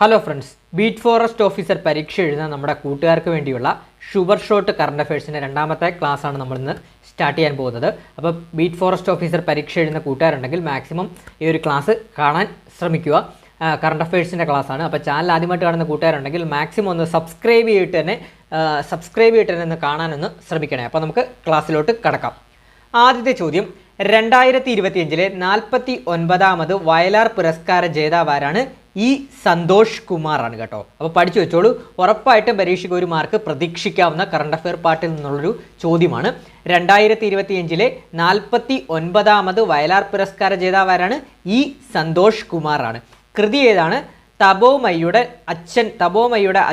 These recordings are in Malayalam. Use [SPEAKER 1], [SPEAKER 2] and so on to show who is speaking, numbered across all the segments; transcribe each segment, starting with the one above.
[SPEAKER 1] Hello friends, beat forest officer പരീക്ഷ എഴുതുന്ന നമ്മുടെ കൂട്ടുകാർക്ക് വേണ്ടിയുള്ള ഷുഗർ ഷോട്ട് കറണ്ട് അഫയേഴ്സിൻ്റെ രണ്ടാമത്തെ ക്ലാസ്സാണ് നമ്മളിന്ന് സ്റ്റാർട്ട് ചെയ്യാൻ പോകുന്നത്. അപ്പോൾ ബീറ്റ് ഫോറസ്റ്റ് ഓഫീസർ പരീക്ഷ എഴുതുന്ന കൂട്ടുകാരുണ്ടെങ്കിൽ മാക്സിമം ഈ ഒരു ക്ലാസ് കാണാൻ ശ്രമിക്കുക. കറണ്ട് അഫയേഴ്സിൻ്റെ ക്ലാസ്സാണ്. അപ്പോൾ ചാനൽ ആദ്യമായിട്ട് കാണുന്ന കൂട്ടുകാരുണ്ടെങ്കിൽ മാക്സിമം ഒന്ന് സബ്സ്ക്രൈബ് ചെയ്തിട്ട് തന്നെ ഒന്ന് കാണാനൊന്ന് ശ്രമിക്കണേ. അപ്പോൾ നമുക്ക് ക്ലാസ്സിലോട്ട് കടക്കാം. ആദ്യത്തെ ചോദ്യം, 2025 49ാമത് വയലാർ പുരസ്കാര ജേതാവാരാണ്? ഇ സന്തോഷ് കുമാർ ആണ് കേട്ടോ. അപ്പോൾ പഠിച്ചു വെച്ചോളൂ. ഉറപ്പായിട്ടും പരീക്ഷയ്ക്ക് ഒരു മാർക്ക് പ്രതീക്ഷിക്കാവുന്ന കറണ്ട് അഫെയർ പാർട്ടിൽ നിന്നുള്ളൊരു ചോദ്യമാണ്. 2025 49ാമത് വയലാർ പുരസ്കാര ജേതാവാരാണ്? ഇ സന്തോഷ് കുമാർ ആണ്. കൃതി ഏതാണ്? തപോമയുടെ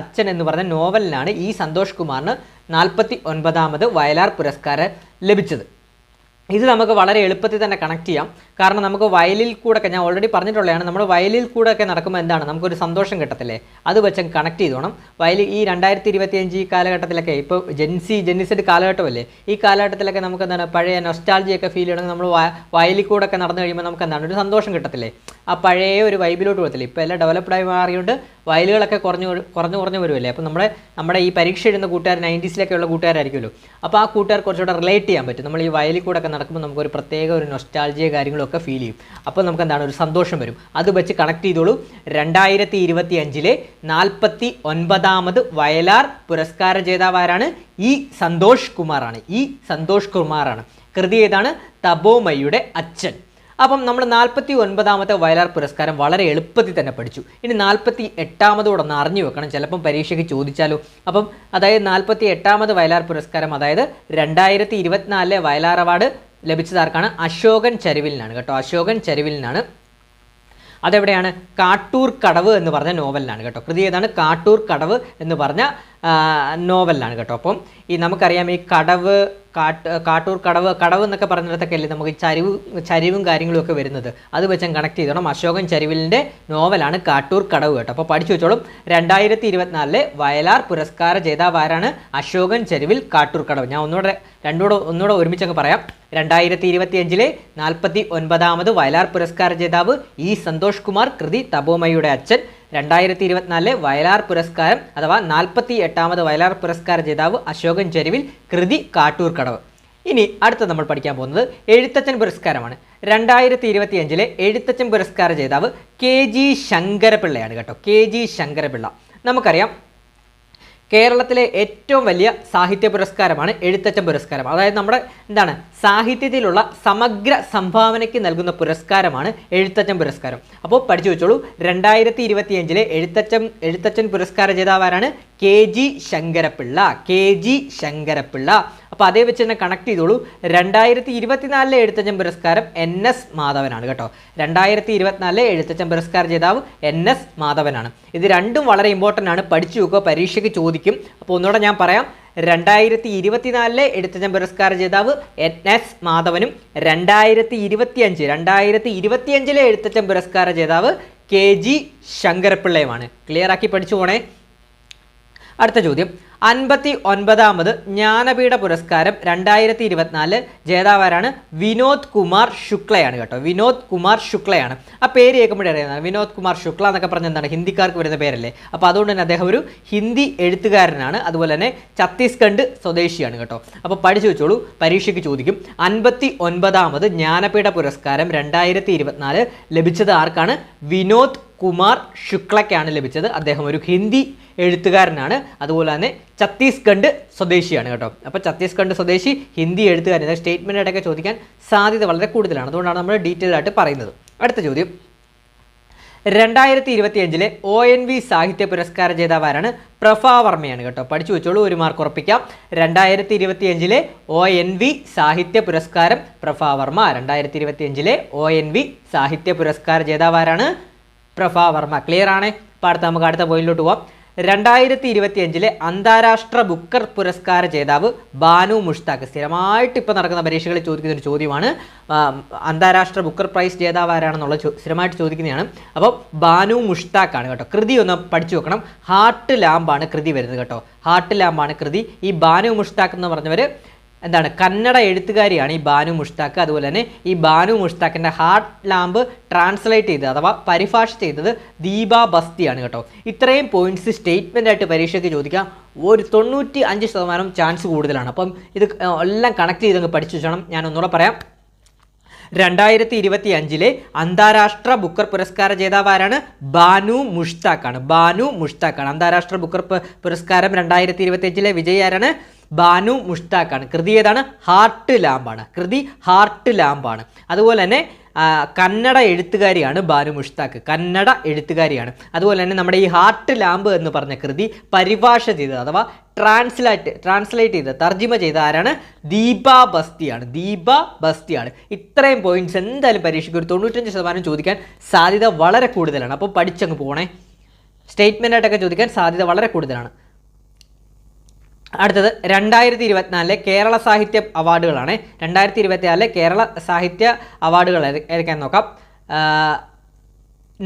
[SPEAKER 1] അച്ഛൻ എന്ന് പറഞ്ഞ നോവലിനാണ് ഇ സന്തോഷ് കുമാറിന് 49ാമത് വയലാർ പുരസ്കാരം ലഭിച്ചത്. ഇത് നമുക്ക് വളരെ എളുപ്പത്തിൽ തന്നെ കണക്ട് ചെയ്യാം. കാരണം നമുക്ക് വയലിൽ കൂടെയൊക്കെ, ഞാൻ ഓൾറെഡി പറഞ്ഞിട്ടുള്ളതാണ്, നമ്മൾ വയലിൽ കൂടെയൊക്കെ നടക്കുമ്പോൾ എന്താണ് നമുക്കൊരു സന്തോഷം കിട്ടത്തില്ലേ? അത് വെച്ച് കണക്ട് ചെയ്തോണം. വയലിൽ ഈ 2025 ഈ കാലഘട്ടത്തിലൊക്കെ, ഇപ്പോൾ ജെന്നിസെഡ് കാലഘട്ടമല്ലേ, ഈ കാലഘട്ടത്തിലൊക്കെ നമുക്ക് എന്താണ് പഴയ നൊസ്റ്റാൾജിയൊക്കെ ഫീൽ ചെയ്യണമെങ്കിൽ നമ്മൾ വയലിൽ കൂടെയൊക്കെ നടന്നു കഴിയുമ്പോൾ നമുക്ക് എന്താണ് ഒരു സന്തോഷം കിട്ടത്തില്ലേ? ആ പഴയ ഒരു വൈബിലോട്ട് പോകത്തില്ലേ? ഇപ്പോൾ എല്ലാം ഡെവലപ്ഡായി മാറിയുകൊണ്ട് വയലുകളൊക്കെ കുറഞ്ഞു വരുമല്ലേ. അപ്പോൾ നമ്മുടെ ഈ പരീക്ഷ എഴുതുന്ന കൂട്ടുകാർ 90s ഉള്ള കൂട്ടുകാരായിരിക്കുമല്ലോ. അപ്പോൾ ആ കൂട്ടുകാർ കുറച്ചുകൂടെ റിലേറ്റ് ചെയ്യാൻ പറ്റും. നമ്മൾ ഈ വയലിൽ കൂടെ ഒക്കെ നടക്കുമ്പോൾ നമുക്കൊരു പ്രത്യേക ഒരു നൊസ്റ്റാൾജിയ കാര്യങ്ങളൊക്കെ ഫീൽ ചെയ്യും. അപ്പോൾ നമുക്ക് എന്താണ് ഒരു സന്തോഷം വരും. അത് വെച്ച് കണക്ട് ചെയ്തോളൂ. 2025 49ാമത് വയലാർ പുരസ്കാര ജേതാവാരാണ്? ഇ സന്തോഷ് കുമാറാണ്. കൃതി ഏതാണ്? തപോമയുടെ അച്ഛൻ. അപ്പം നമ്മൾ 49ാമത്തെ വയലാർ പുരസ്കാരം വളരെ എളുപ്പത്തിൽ തന്നെ പഠിച്ചു. ഇനി 48ാമതോടെ ഒന്ന് അറിഞ്ഞു വെക്കണം, ചിലപ്പം പരീക്ഷയ്ക്ക് ചോദിച്ചാലോ. അപ്പം അതായത് 48ാമത് വയലാർ പുരസ്കാരം, അതായത് 2024 വയലാർ അവാർഡ് ലഭിച്ചതാർക്കാണ്? അശോകൻ ചരുവിലിനാണ് കേട്ടോ. അശോകൻ ചരുവിലിനാണ്. അതെവിടെയാണ്? കാട്ടൂർ കടവ് എന്ന് പറഞ്ഞ നോവലിനാണ് കേട്ടോ. കൃതി ഏതാണ്? കാട്ടൂർ കടവ് എന്ന് പറഞ്ഞ നോവലിനാണ് കേട്ടോ. അപ്പം ഈ നമുക്കറിയാം ഈ കാട്ടൂർ കടവ് എന്നൊക്കെ പറഞ്ഞിടത്തൊക്കെ അല്ലേ നമുക്ക് ചരിവും കാര്യങ്ങളും ഒക്കെ വരുന്നത്. അത് വെച്ച് കണക്ട് ചെയ്തോണം. അശോകൻ ചരുവിലിൻ്റെ നോവലാണ് കാട്ടൂർ കടവ് കേട്ടോ. അപ്പോൾ പഠിച്ചു വെച്ചോളും. 2024 വയലാർ പുരസ്കാര ജേതാവാരാണ്? അശോകൻ ചരുവിൽ കാട്ടൂർ കടവ്. ഞാൻ ഒന്നുകൂടെ ഒരുമിച്ചങ്ങ് പറയാം. 2025 49ാമത് വയലാർ പുരസ്കാര ജേതാവ് ഇ സന്തോഷ് കുമാർ. കൃതി തപോമയുടെ അച്ഛൻ. 2024 വയലാർ പുരസ്കാരം അഥവാ 48ാമത് വയലാർ പുരസ്കാര ജേതാവ് അശോകൻ ചരുവിൽ. കൃതി കാട്ടൂർ കടവ്. ഇനി അടുത്ത നമ്മൾ പഠിക്കാൻ പോകുന്നത് എഴുത്തച്ഛൻ പുരസ്കാരമാണ്. 2025 എഴുത്തച്ഛൻ പുരസ്കാര ജേതാവ് KG ശങ്കരപിള്ളയാണ് കേട്ടോ. KG ശങ്കരപിള്ള. നമുക്കറിയാം കേരളത്തിലെ ഏറ്റവും വലിയ സാഹിത്യ പുരസ്കാരമാണ് എഴുത്തച്ഛൻ പുരസ്കാരം. അതായത് നമ്മുടെ എന്താണ് സാഹിത്യത്തിലുള്ള സമഗ്ര സംഭാവനയ്ക്ക് നൽകുന്ന പുരസ്കാരമാണ് എഴുത്തച്ഛൻ പുരസ്കാരം. അപ്പോൾ പഠിച്ചു വെച്ചോളൂ. 2025 എഴുത്തച്ഛൻ പുരസ്കാര ജേതാവാരാണ്? KG ശങ്കരപിള്ള. അപ്പോൾ അതേ വെച്ച് തന്നെ കണക്ട് ചെയ്തോളൂ. 2024 എഴുത്തച്ഛൻ പുരസ്കാരം NS മാധവനാണ് കേട്ടോ. 2024 എഴുത്തച്ഛൻ പുരസ്കാര ജേതാവ് NS മാധവനാണ്. ഇത് രണ്ടും വളരെ ഇമ്പോർട്ടൻ്റ് ആണ്. പഠിച്ചു വെക്കുക, പരീക്ഷയ്ക്ക് ചോദിക്കും. അപ്പോൾ ഒന്നുകൂടെ ഞാൻ പറയാം. 2024 എഴുത്തച്ഛൻ പുരസ്കാര ജേതാവ് NS മാധവനും 2025 എഴുത്തച്ഛൻ പുരസ്കാര ജേതാവ് KG ശങ്കരപിള്ളയുമാണ്. ക്ലിയർ ആക്കി പഠിച്ചു പോണേ. അടുത്ത ചോദ്യം, 59ാമത് ജ്ഞാനപീഠ പുരസ്കാരം 2024 ജേതാവാരാണ്? വിനോദ് കുമാർ ശുക്ലയാണ് കേട്ടോ. വിനോദ് കുമാർ ശുക്ലയാണ്. ആ പേര് കേൾക്കുമ്പോഴേ അറിയാം. വിനോദ് കുമാർ ശുക്ല എന്നൊക്കെ പറഞ്ഞ എന്താണ് ഹിന്ദിക്കാർക്ക് വരുന്ന പേരല്ലേ. അപ്പോൾ അതുകൊണ്ട് തന്നെ അദ്ദേഹം ഒരു ഹിന്ദി എഴുത്തുകാരനാണ്. അതുപോലെ തന്നെ ഛത്തീസ്ഗഡ് സ്വദേശിയാണ് കേട്ടോ. അപ്പോൾ പഠിച്ചു വെച്ചോളൂ, പരീക്ഷയ്ക്ക് ചോദിക്കും. 59ാമത് ജ്ഞാനപീഠ പുരസ്കാരം 2024 ലഭിച്ചത് ആർക്കാണ്? വിനോദ് കുമാർ ശുക്ലയ്ക്കാണ് ലഭിച്ചത്. അദ്ദേഹം ഒരു ഹിന്ദി എഴുത്തുകാരനാണ്. അതുപോലെ തന്നെ ഛത്തീസ്ഗഡ് സ്വദേശിയാണ് കേട്ടോ. അപ്പോൾ ഛത്തീസ്ഗഡ് സ്വദേശി ഹിന്ദി എഴുത്തുകാരൻ. സ്റ്റേറ്റ്മെൻ്റ് ഇടയ്ക്ക് ചോദിക്കാൻ സാധ്യത വളരെ കൂടുതലാണ്. അതുകൊണ്ടാണ് നമ്മൾ ഡീറ്റെയിൽ ആയിട്ട് പറയുന്നത്. അടുത്ത ചോദ്യം, 2025 ONV സാഹിത്യ പുരസ്കാര ജേതാവാരാണ്? പ്രഭാവർമ്മയാണ് കേട്ടോ. പഠിച്ചു വെച്ചോളൂ, ഒരു മാർക്ക് ഉറപ്പിക്കാം. 2025 ONV സാഹിത്യ പുരസ്കാരം പ്രഭാവർമ്മ. 2025 ONV സാഹിത്യ പുരസ്കാര ജേതാവാരാണ്? പ്രഭാവർമ്മ. ക്ലിയർ ആണ്. അപ്പോൾ നമുക്ക് അടുത്ത പോയിന്റിലോട്ട് പോവാം. 2025 അന്താരാഷ്ട്ര ബുക്കർ പുരസ്കാര ജേതാവ് ബാനു മുഷ്താഖ്. സ്ഥിരമായിട്ട് ഇപ്പോൾ നടക്കുന്ന പരീക്ഷകളിൽ ചോദിക്കുന്ന ഒരു ചോദ്യമാണ്. അന്താരാഷ്ട്ര ബുക്കർ പ്രൈസ് ജേതാവ് ആരാണെന്നുള്ള സ്ഥിരമായിട്ട് ചോദിക്കുന്നതാണ്. അപ്പോൾ ബാനു മുഷ്താഖാണ് കേട്ടോ. കൃതി ഒന്ന് പഠിച്ചു വെക്കണം. ഹാർട്ട് ലാമ്പാണ് കൃതി വരുന്നത് കേട്ടോ. ഹാർട്ട് ലാമ്പാണ് കൃതി. ഈ ബാനു മുഷ്താഖ് എന്ന് പറഞ്ഞവർ എന്താണ് കന്നഡ എഴുത്തുകാരിയാണ് ഈ ബാനു മുഷ്താഖ്. അതുപോലെ തന്നെ ഈ ബാനു മുഷ്താഖിൻ്റെ ഹാർട്ട് ലാമ്പ് ട്രാൻസ്ലേറ്റ് ചെയ്തത് അഥവാ പരിഭാഷ ചെയ്തത് ദീപ ബസ്തിയാണ് കേട്ടോ. ഇത്രയും പോയിന്റ്സ് സ്റ്റേറ്റ്മെൻ്റ് ആയിട്ട് പരീക്ഷയ്ക്ക് ചോദിക്കാം. ഒരു 95% ചാൻസ് കൂടുതലാണ്. അപ്പം ഇത് എല്ലാം കണക്ട് ചെയ്തങ്ങ് പഠിച്ചു വെച്ചണം. ഞാൻ ഒന്നുകൂടെ പറയാം. 2025 അന്താരാഷ്ട്ര ബുക്കർ പുരസ്കാര ജേതാവാരാണ്? ബാനു മുഷ്താഖാണ്. ബാനു മുഷ്താഖാണ്. അന്താരാഷ്ട്ര ബുക്കർ പുരസ്കാരം 2025 വിജയി ആരാണ്? ബാനു മുഷ്താഖാണ്. കൃതി ഏതാണ്? ഹാർട്ട് ലാമ്പാണ്. കൃതി ഹാർട്ട് ലാമ്പാണ്. അതുപോലെ തന്നെ കന്നഡ എഴുത്തുകാരിയാണ് ബാനു മുഷ്താഖ്. കന്നഡ എഴുത്തുകാരിയാണ്. അതുപോലെ തന്നെ നമ്മുടെ ഈ ഹാർട്ട് ലാമ്പ് എന്ന് പറഞ്ഞ കൃതി പരിഭാഷ ചെയ്തത് അഥവാ ട്രാൻസ്ലേറ്റ് ചെയ്ത് തർജിമ ചെയ്ത ആരാണ്? ദീപ ബസ്തിയാണ്. ദീപ ബസ്തിയാണ്. ഇത്രയും പോയിന്റ്സ് എന്തായാലും പരീക്ഷയ്ക്ക് ഒരു 95% ചോദിക്കാൻ സാധ്യത വളരെ കൂടുതലാണ്. അപ്പോൾ പഠിച്ചങ്ങ് പോകണേ. സ്റ്റേറ്റ്മെൻ്റ് ആയിട്ടൊക്കെ ചോദിക്കാൻ സാധ്യത വളരെ കൂടുതലാണ്. അടുത്തത് 2024 കേരള സാഹിത്യ അവാർഡുകളാണ്. 2024 കേരള സാഹിത്യ അവാർഡുകൾ ഏതൊക്കെയാണെന്ന് നോക്കാം.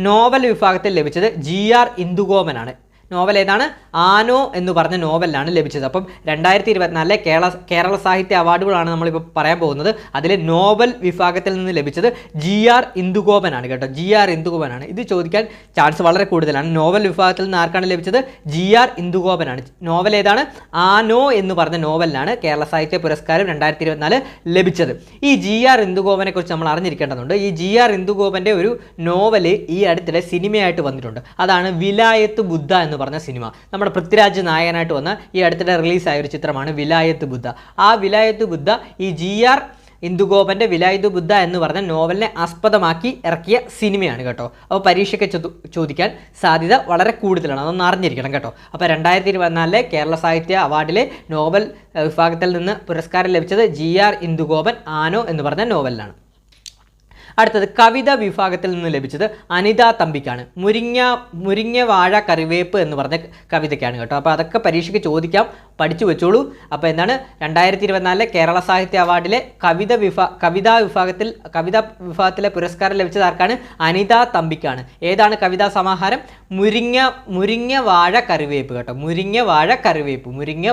[SPEAKER 1] നോവൽ വിഭാഗത്തിൽ ലഭിച്ചത് GR ഇന്ദുഗോപനാണ്. നോവൽ ഏതാണ്? ആനോ എന്ന് പറഞ്ഞ നോവലിനാണ് ലഭിച്ചത്. അപ്പം 2024 കേരള സാഹിത്യ അവാർഡുകളാണ് നമ്മളിപ്പോൾ പറയാൻ പോകുന്നത്. അതിൽ നോവൽ വിഭാഗത്തിൽ നിന്ന് ലഭിച്ചത് GR ഇന്ദുഗോപനാണ് കേട്ടോ. GR ഇന്ദുഗോപനാണ്. ഇത് ചോദിക്കാൻ ചാൻസ് വളരെ കൂടുതലാണ്. നോവൽ വിഭാഗത്തിൽ നിന്ന് ആർക്കാണ് ലഭിച്ചത്? GR ഇന്ദുഗോപനാണ്. നോവൽ ഏതാണ്? ആനോ എന്ന് പറഞ്ഞ നോവലിനാണ് കേരള സാഹിത്യ പുരസ്കാരം 2024 ലഭിച്ചത്. ഈ GR ഇന്ദുഗോപനെ കുറിച്ച് നമ്മൾ അറിഞ്ഞിരിക്കേണ്ടതുണ്ട്. ഈ GR ഇന്ദുഗോപൻ്റെ ഒരു നോവല് ഈ അടുത്തിടെ സിനിമയായിട്ട് വന്നിട്ടുണ്ട്. അതാണ് വിലായത്ത് ബുദ്ധ എന്ന് പറഞ്ഞ സിനിമ. നമ്മുടെ പൃഥ്വിരാജ് നായകനായിട്ട് വന്ന ഈ അടുത്തിടെ റിലീസായ ഒരു ചിത്രമാണ് വിലായത്ത് ബുദ്ധ. ആ വിലായത്ത് ബുദ്ധ ഈ GR ഇന്ദുഗോപൻ്റെ വിലായത്ത് ബുദ്ധ എന്ന് പറഞ്ഞ നോവലിനെ ആസ്പദമാക്കി ഇറക്കിയ സിനിമയാണ് കേട്ടോ. അപ്പോൾ പരീക്ഷയ്ക്ക് ചോദിക്കാൻ സാധ്യത വളരെ കൂടുതലാണ്. അതൊന്ന് അറിഞ്ഞിരിക്കണം കേട്ടോ. അപ്പോൾ 2024 കേരള സാഹിത്യ അവാർഡിലെ നോവൽ വിഭാഗത്തിൽ നിന്ന് പുരസ്കാരം ലഭിച്ചത് GR ഇന്ദുഗോപൻ ആനോ എന്ന് പറഞ്ഞ നോവലിലാണ്. അടുത്തത് കവിത വിഭാഗത്തിൽ നിന്ന് ലഭിച്ചത് അനിത തമ്പിക്കാണ്. മുരിങ്ങ വാഴ കറിവേപ്പ് എന്ന് പറഞ്ഞ കവിതയ്ക്കാണ് കേട്ടോ. അപ്പോൾ അതൊക്കെ പരീക്ഷയ്ക്ക് ചോദിക്കാം. പഠിച്ചു വെച്ചോളൂ. അപ്പോൾ എന്താണ് 2024 കേരള സാഹിത്യ അവാർഡിലെ കവിതാ വിഭാഗത്തിലെ പുരസ്കാരം ലഭിച്ചത് ആർക്കാണ്? അനിത തമ്പിക്കാണ്. ഏതാണ് കവിതാ സമാഹാരം? മുരിങ്ങ വാഴ കറിവേപ്പ് കേട്ടോ. മുരിങ്ങ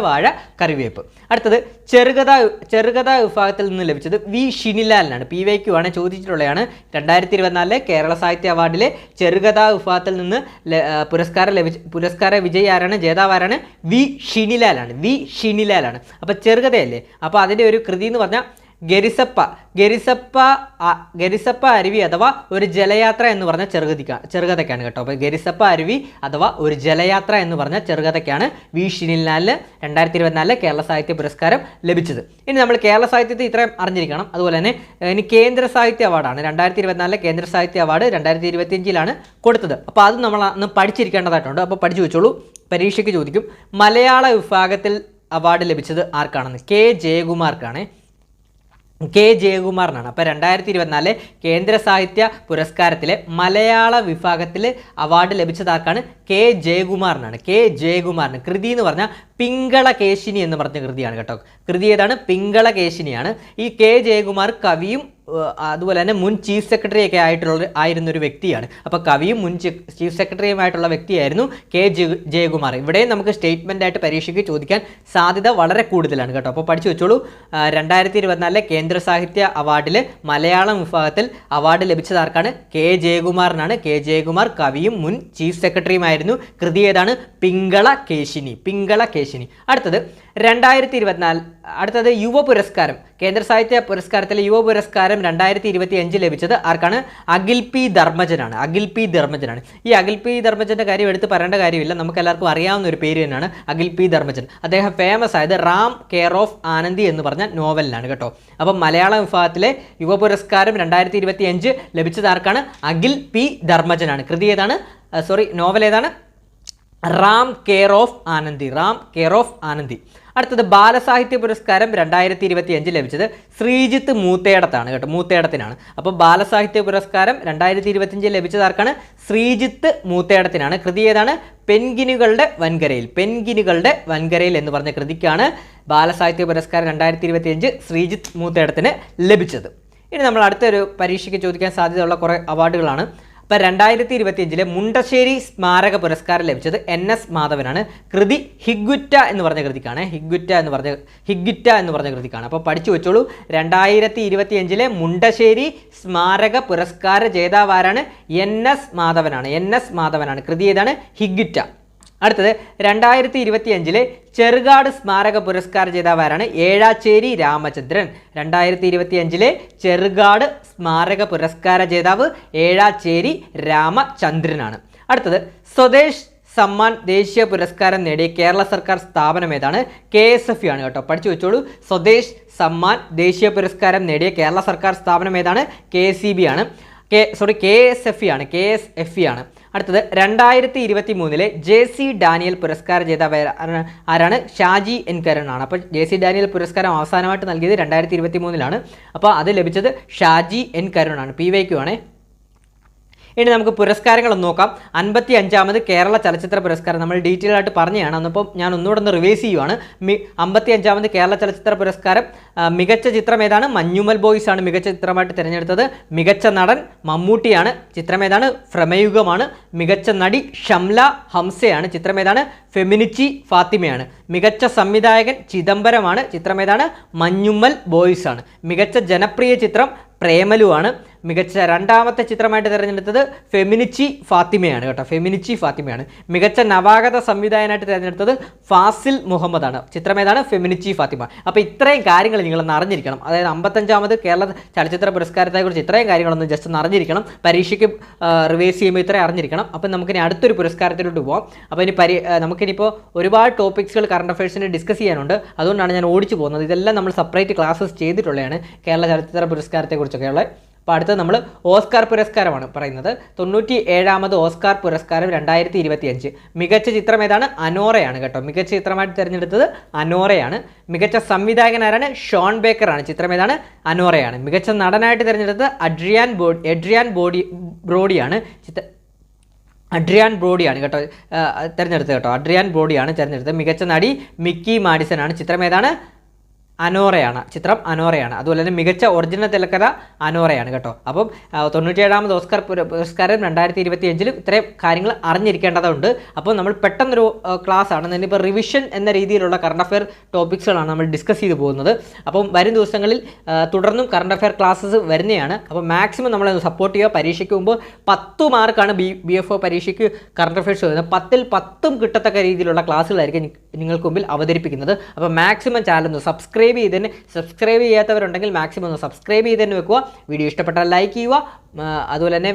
[SPEAKER 1] വാഴ കറിവേപ്പ്. അടുത്തത് ചെറുകഥ വിഭാഗത്തിൽ നിന്ന് ലഭിച്ചത് വി ഷിനിലാലിനാണ്. PYQ ആണ് ചോദിച്ചിട്ടുള്ളതാണ്. 2024 കേരള സാഹിത്യ അവാർഡിലെ ചെറുകഥാ വിഭാഗത്തിൽ നിന്ന് പുരസ്കാര വിജയി ആരാണ്? ജേതാവാരാണ്? വി ഷിനിലാലാണ്. അപ്പോൾ ചെറുകഥയല്ലേ. അപ്പോൾ അതിൻ്റെ ഒരു കൃതി എന്ന് പറഞ്ഞാൽ ഗരിസപ്പ അരുവി അഥവാ ഒരു ജലയാത്ര എന്ന് പറഞ്ഞ ചെറുകഥയ്ക്കാണ് കേട്ടോ. അപ്പോൾ ഗരിസപ്പ അരുവി അഥവാ ഒരു ജലയാത്ര എന്ന് പറഞ്ഞ ചെറുകഥയ്ക്കാണ് വി ഷിനിലാലിന് 2024 കേരള സാഹിത്യ പുരസ്കാരം ലഭിച്ചത്. ഇനി നമ്മൾ കേരള സാഹിത്യത്തെ ഇത്രയും അറിഞ്ഞിരിക്കണം. അതുപോലെ തന്നെ ഇനി കേന്ദ്ര സാഹിത്യ അവാർഡാണ്. 2024 കേന്ദ്ര സാഹിത്യ അവാർഡ് 2025 കൊടുത്തത്. അപ്പോൾ അത് നമ്മൾ അന്ന് പഠിച്ചിരിക്കേണ്ടതായിട്ടുണ്ട്. അപ്പോൾ പഠിച്ചു വെച്ചോളൂ. പരീക്ഷയ്ക്ക് ചോദിക്കും. മലയാള വിഭാഗത്തിൽ അവാർഡ് ലഭിച്ചത് ആർക്കാണെന്ന്? കെ ജയകുമാറിനാണ്. അപ്പോൾ 2024 കേന്ദ്ര സാഹിത്യ പുരസ്കാരത്തിലെ മലയാള വിഭാഗത്തിൽ അവാർഡ് ലഭിച്ചത് ആർക്കാണ്? കെ ജയകുമാറിന്. കൃതി എന്ന് പറഞ്ഞാൽ പിങ്കളകേശിനി എന്ന് പറഞ്ഞ കൃതിയാണ് കേട്ടോ. കൃതി ഏതാണ്? പിങ്കളകേശിനിയാണ്. ഈ കെ ജയകുമാർ കവിയും അതുപോലെ തന്നെ മുൻ ചീഫ് സെക്രട്ടറി ഒക്കെ ആയിരുന്ന ഒരു വ്യക്തിയാണ്. അപ്പോൾ കവിയും മുൻ ചീഫ് സെക്രട്ടറിയുമായിട്ടുള്ള വ്യക്തിയായിരുന്നു കെ ജയകുമാർ. ഇവിടെയും നമുക്ക് സ്റ്റേറ്റ്മെൻ്റ് ആയിട്ട് പരീക്ഷയ്ക്ക് ചോദിക്കാൻ സാധ്യത വളരെ കൂടുതലാണ് കേട്ടോ. അപ്പോൾ പഠിച്ചു വെച്ചോളൂ. 2024 കേന്ദ്ര സാഹിത്യ അവാർഡിൽ മലയാളം വിഭാഗത്തിൽ അവാർഡ് ലഭിച്ചത് ആർക്കാണ്? കെ ജയകുമാറിനാണ്. കെ ജയകുമാർ കവിയും മുൻ ചീഫ് സെക്രട്ടറിയുമായിരുന്നു. കൃതി ഏതാണ്? പിങ്കളകേശിനി. അടുത്തത് 2024 യുവ പുരസ്കാരം. കേന്ദ്ര സാഹിത്യ പുരസ്കാരത്തിലെ യുവ പുരസ്കാരം 2025 ലഭിച്ചത് ആർക്കാണ്? അഖിൽ പി ധർമ്മജനാണ്. ഈ അഖിൽ പി ധർമ്മജൻ്റെ കാര്യം എടുത്ത് പറയേണ്ട കാര്യമില്ല. നമുക്ക് എല്ലാവർക്കും അറിയാവുന്ന ഒരു പേര് തന്നെയാണ് അഖിൽ പി ധർമ്മജൻ. അദ്ദേഹം ഫേമസ് ആയത് റാം കെയർ ഓഫ് ആനന്ദി എന്ന് പറഞ്ഞ നോവലിനാണ് കേട്ടോ. അപ്പം മലയാള വിഭാഗത്തിലെ യുവ പുരസ്കാരം 2025 ലഭിച്ചത് ആർക്കാണ്? അഖിൽ പി ധർമ്മജനാണ്. കൃതി ഏതാണ്? നോവൽ ഏതാണ്? Ram care of Anandi. അടുത്തത് ബാലസാഹിത്യ പുരസ്കാരം 2025 ലഭിച്ചത് ശ്രീജിത്ത് മൂത്തേടത്താണ് കേട്ടോ. മൂത്തേടത്തിനാണ്. അപ്പോൾ ബാലസാഹിത്യ പുരസ്കാരം 2025 ലഭിച്ചത് ആർക്കാണ്? ശ്രീജിത്ത് മൂത്തേടത്തിനാണ്. കൃതി ഏതാണ്? പെൻഗിനുകളുടെ വൻകരയിൽ എന്ന് പറഞ്ഞ കൃതിക്കാണ് ബാലസാഹിത്യ പുരസ്കാരം 2025 ശ്രീജിത്ത് മൂത്തേടത്തിന് ലഭിച്ചത്. ഇനി നമ്മൾ അടുത്തൊരു പരീക്ഷയ്ക്ക് ചോദിക്കാൻ സാധ്യതയുള്ള കുറേ അവാർഡുകളാണ്. ഇപ്പം 2025 മുണ്ടശ്ശേരി സ്മാരക പുരസ്കാരം ലഭിച്ചത് NS മാധവനാണ്. കൃതി ഹിഗ്വിറ്റ എന്ന് പറഞ്ഞ കൃതിക്കാണ്. ഹിഗ്വിറ്റ എന്ന് പറഞ്ഞ കൃതിക്കാണ്. അപ്പോൾ പഠിച്ചു വെച്ചോളൂ. 2025 മുണ്ടശ്ശേരി സ്മാരക പുരസ്കാര ജേതാവാരാണ്? NS മാധവനാണ്. കൃതി ഏതാണ്? ഹിഗ്വിറ്റ. അടുത്തത് 2025 ചെറുകാട് സ്മാരക പുരസ്കാര ജേതാവാരാണ്? ഏഴാച്ചേരി രാമചന്ദ്രൻ. 2025 ചെറുകാട് സ്മാരക പുരസ്കാര ജേതാവ് ഏഴാച്ചേരി രാമചന്ദ്രനാണ്. അടുത്തത് സ്വദേശ് സമ്മാൻ ദേശീയ പുരസ്കാരം നേടിയ കേരള സർക്കാർ സ്ഥാപനം ഏതാണ്? KSFE ആണ് കേട്ടോ. പഠിച്ചു വെച്ചോളൂ. സ്വദേശ് സമ്മാൻ ദേശീയ പുരസ്കാരം നേടിയ കേരള സർക്കാർ സ്ഥാപനം ഏതാണ്? KSFE ആണ്. അടുത്തത് 2023 JC ഡാനിയൽ പുരസ്കാര ജേതാവ് ആരാണ്? ഷാജി N കരുൺ ആണ്. അപ്പോൾ JC ഡാനിയൽ പുരസ്കാരം അവസാനമായിട്ട് നൽകിയത് 2023 അപ്പോൾ അത് ലഭിച്ചത് ഷാജി N കരുൺ ആണ്. PYQ ആണ്. ഇനി നമുക്ക് പുരസ്കാരങ്ങളൊന്ന് നോക്കാം. 55ാമത് കേരള ചലച്ചിത്ര പുരസ്കാരം നമ്മൾ ഡീറ്റെയിൽ ആയിട്ട് പറഞ്ഞതാണ്. അന്നപ്പോൾ ഞാൻ ഒന്നുകൂടെ ഒന്ന് റിവൈസ് ചെയ്യുവാണ്. 55ാമത് കേരള ചലച്ചിത്ര പുരസ്കാരം മികച്ച ചിത്രം ഏതാണ്? മഞ്ഞുമൽ ബോയ്സ് ആണ് മികച്ച ചിത്രമായിട്ട് തിരഞ്ഞെടുത്തത്. മികച്ച നടൻ മമ്മൂട്ടിയാണ്. ചിത്രം ഏതാണ്? ഭ്രമയുഗമാണ്. മികച്ച നടി ഷംല ഹംസയാണ്. ചിത്രം ഏതാണ്? ഫെമിനിച്ചി ഫാത്തിമയാണ്. മികച്ച സംവിധായകൻ ചിദംബരമാണ്. ചിത്രം ഏതാണ്? മഞ്ഞുമ്മൽ ബോയ്സ് ആണ്. മികച്ച ജനപ്രിയ ചിത്രം പ്രേമലുവാണ്. മികച്ച രണ്ടാമത്തെ ചിത്രമായിട്ട് തിരഞ്ഞെടുത്തത് ഫെമിനിച്ചി ഫാത്തിമയാണ് കേട്ടോ. മികച്ച നവാഗത സംവിധായകനായിട്ട് തിരഞ്ഞെടുത്തത് ഫാസിൽ മുഹമ്മദ് ആണ്. ചിത്രം ഏതാണ്? ഫെമിനിച്ചി ഫാത്തിമ. അപ്പോൾ ഇത്രയും കാര്യങ്ങൾ നിങ്ങളൊന്ന് അറിഞ്ഞിരിക്കണം. അതായത് 55ാമത് കേരള ചലച്ചിത്ര പുരസ്കാരത്തെക്കുറിച്ച് ഇത്രയും കാര്യങ്ങളൊന്ന് ജസ്റ്റ് ഒന്ന് അറിഞ്ഞിരിക്കണം. പരീക്ഷയ്ക്ക് റിവൈസ് ചെയ്യുമ്പോൾ ഇത്രയും അറിഞ്ഞിരിക്കണം. അപ്പം നമുക്കിനി അടുത്തൊരു പുരസ്കാരത്തിലോട്ട് പോകാം. അപ്പോൾ ഇനി നമുക്കിനിപ്പോൾ ഒരുപാട് ടോപ്പിക്സുകൾ കറണ്ട് അഫയേഴ്സിന് ഡിസ്കസ് ചെയ്യാനുണ്ട്. അതുകൊണ്ടാണ് ഞാൻ ഓടിച്ചു പോകുന്നത്. ഇതെല്ലാം നമ്മൾ സെപ്പറേറ്റ് ക്ലാസ്സസ് ചെയ്തിട്ടുള്ളതാണ് കേരള ചലച്ചിത്ര പുരസ്കാരത്തെക്കുറിച്ചൊക്കെയുള്ള. അപ്പോൾ അടുത്തത് നമ്മൾ ഓസ്കാർ പുരസ്കാരമാണ് പറയുന്നത്. 97ാമത് ഓസ്കാർ പുരസ്കാരം 2025. മികച്ച ചിത്രം ഏതാണ്? അനോറയാണ് കേട്ടോ. മികച്ച ചിത്രമായിട്ട് തിരഞ്ഞെടുത്തത് അനോറയാണ്. മികച്ച സംവിധായകൻ ആരാണ്? ഷോൺ ബേക്കർ ആണ്. ചിത്രം ഏതാണ്? അനോറയാണ്. മികച്ച നടനായിട്ട് തിരഞ്ഞെടുത്തത് എഡ്രിയാൻ ബ്രോഡിയാണ് കേട്ടോ തിരഞ്ഞെടുത്തത്. അഡ്രിയാൻ ബ്രോഡിയാണ് തിരഞ്ഞെടുത്തത്. മികച്ച നടി മിക്കി മാഡിസൺ ആണ്. ചിത്രം ഏതാണ്? ചിത്രം അനോറയാണ്. അതുപോലെ തന്നെ മികച്ച ഒറിജിനൽ തിരക്കഥ അനോറയാണ് കേട്ടോ. അപ്പം 97ാമത് ഓസ്കാർ പുരസ്കാരം 2025 ഇത്രയും കാര്യങ്ങൾ അറിഞ്ഞിരിക്കേണ്ടതുണ്ട്. അപ്പോൾ നമ്മൾ പെട്ടെന്നൊരു ക്ലാസ് ആണ്. ഇന്നിപ്പോൾ റിവിഷൻ എന്ന രീതിയിലുള്ള കറണ്ട് അഫെയർ ടോപ്പിക്സുകളാണ് നമ്മൾ ഡിസ്കസ് ചെയ്ത് പോകുന്നത്. അപ്പം വരും ദിവസങ്ങളിൽ തുടർന്നും കറണ്ട് അഫെയർ ക്ലാസ്സസ് വരുന്നതാണ്. അപ്പോൾ മാക്സിമം നമ്മളൊന്ന് സപ്പോർട്ട് ചെയ്യുക. പരീക്ഷയ്ക്ക് മുമ്പ് 10 മാർക്കാണ് BFO പരീക്ഷയ്ക്ക് കറണ്ട് അഫെയർസ് വരുന്നത്. 10ൽ 10ഉം കിട്ടത്തക്ക രീതിയിലുള്ള ക്ലാസ്സുകളായിരിക്കും നിങ്ങൾക്ക് മുമ്പിൽ അവതരിപ്പിക്കുന്നത്. അപ്പോൾ മാക്സിമം ചാനൽ ഒന്ന് സബ്സ്ക്രൈബ് ചെയ്യാത്തവരുണ്ടെങ്കിൽ മാക്സിമം ഒന്ന് സബ്സ്ക്രൈബ് ചെയ്ത് തന്നെ വെക്കുക. വീഡിയോ ഇഷ്ടപ്പെട്ടാൽ ലൈക്ക് ചെയ്യുക. അതുപോലെ തന്നെ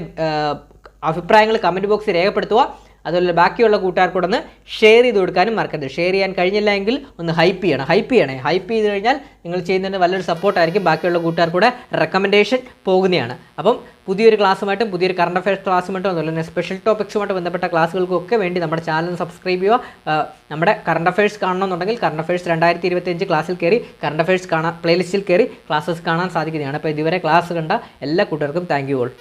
[SPEAKER 1] അഭിപ്രായങ്ങൾ കമൻറ്റ് ബോക്സിൽ രേഖപ്പെടുത്തുക. അതുപോലെ ബാക്കിയുള്ള കൂട്ടുകാർക്കൂടെ ഷെയർ ചെയ്ത് കൊടുക്കാനും മറക്കരുത്. ഷെയർ ചെയ്യാൻ കഴിഞ്ഞില്ല എങ്കിൽ ഒന്ന് ഹൈപ്പ് ചെയ്ത് കഴിഞ്ഞാൽ നിങ്ങൾ ചെയ്യുന്നതിന് വലിയൊരു സപ്പോർട്ടായിരിക്കും. ബാക്കിയുള്ള കൂട്ടുകാർക്കൂടെ റെക്കമെൻഡേഷൻ പോകുന്നതാണ്. അപ്പം പുതിയൊരു ക്ലാസ്സുമായിട്ടും പുതിയൊരു കറണ്ട് അഫയേഴ്സ് ക്ലാസ്സുമായിട്ടും അതുപോലെ തന്നെ സ്പെഷ്യൽ ടോപ്പിക്സുമായിട്ട് ബന്ധപ്പെട്ട ക്ലാസ്സുകൾക്കൊക്കെ വേണ്ടി നമ്മുടെ ചാനൽ സബ്സ്ക്രൈബ് ചെയ്യുക. നമ്മുടെ കറണ്ട് അഫയേഴ്സ് കാണണമെന്നുണ്ടെങ്കിൽ കറണ്ട് അഫയേഴ്സ് 2025 ക്ലാസ്സിൽ കയറി കറണ്ട് അഫയേഴ്സ് പ്ലേലിസ്റ്റിൽ കയറി ക്ലാസ്സസ് കാണാൻ സാധിക്കുന്നതാണ്. അപ്പോൾ ഇതുവരെ ക്ലാസ് കണ്ട എല്ലാ കൂട്ടുകാർക്കും താങ്ക് യു ഓൾ.